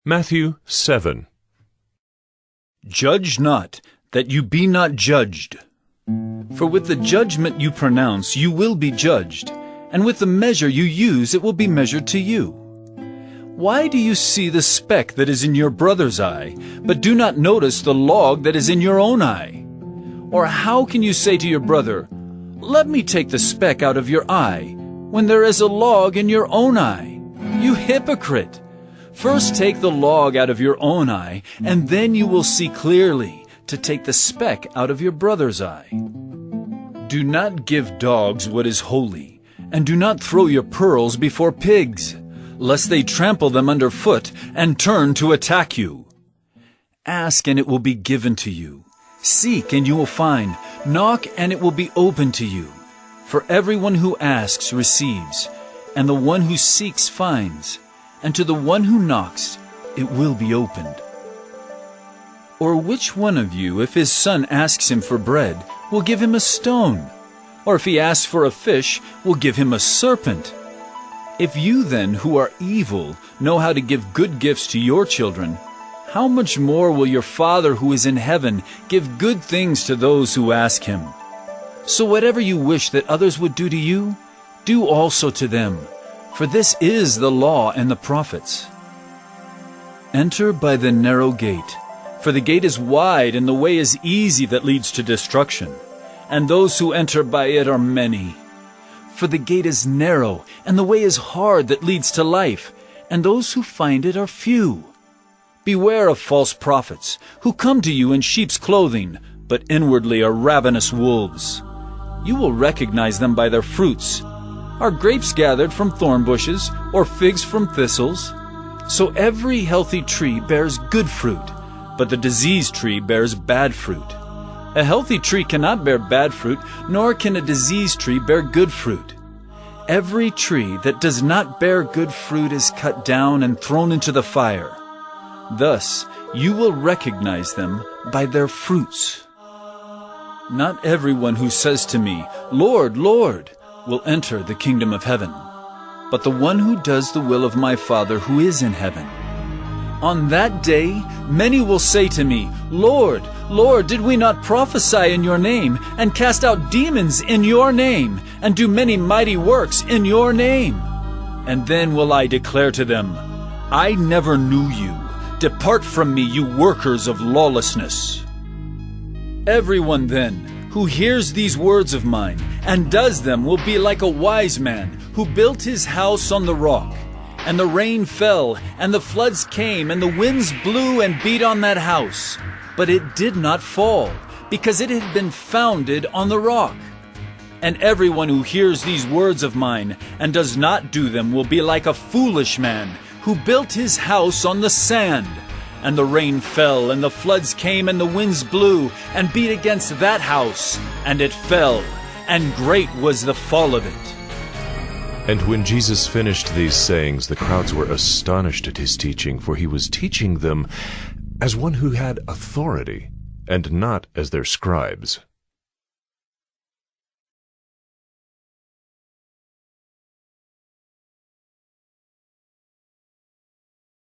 Matthew 7. Judge not, that you be not judged. For with the judgment you pronounce, you will be judged, and with the measure you use, it will be measured to you. Why do you see the speck that is in your brother's eye, but do not notice the log that is in your own eye? Or how can you say to your brother, "Let me take the speck out of your eye," when there is a log in your own eye? You hypocrite! First take the log out of your own eye, and then you will see clearly to take the speck out of your brother's eye. Do not give dogs what is holy, and do not throw your pearls before pigs, lest they trample them underfoot and turn to attack you. Ask, and it will be given to you. Seek, and you will find. Knock, and it will be opened to you. For everyone who asks receives, and the one who seeks finds, and to the one who knocks it will be opened. Or which one of you, if his son asks him for bread, will give him a stone? Or if he asks for a fish, will give him a serpent? If you then, who are evil, know how to give good gifts to your children, how much more will your Father who is in heaven give good things to those who ask him? So whatever you wish that others would do to you, do also to them. For this is the law and the prophets. Enter by the narrow gate, for the gate is wide and the way is easy that leads to destruction, and those who enter by it are many. For the gate is narrow and the way is hard that leads to life, and those who find it are few. Beware of false prophets, who come to you in sheep's clothing, but inwardly are ravenous wolves. You will recognize them by their fruits. Are grapes gathered from thorn bushes, or figs from thistles? So every healthy tree bears good fruit, but the diseased tree bears bad fruit. A healthy tree cannot bear bad fruit, nor can a diseased tree bear good fruit. Every tree that does not bear good fruit is cut down and thrown into the fire. Thus you will recognize them by their fruits. Not everyone who says to me, "Lord, Lord," will enter the kingdom of heaven, but the one who does the will of my Father who is in heaven. On that day many will say to me, "Lord, Lord, did we not prophesy in your name, and cast out demons in your name, and do many mighty works in your name?" And then will I declare to them, "I never knew you. Depart from me, you workers of lawlessness." Everyone then who hears these words of mine and does them will be like a wise man who built his house on the rock. And the rain fell, and the floods came, and the winds blew and beat on that house. But it did not fall, because it had been founded on the rock. And everyone who hears these words of mine and does not do them will be like a foolish man who built his house on the sand. And the rain fell, and the floods came, and the winds blew and beat against that house, and it fell, and great was the fall of it. And when Jesus finished these sayings, the crowds were astonished at his teaching, for he was teaching them as one who had authority, and not as their scribes.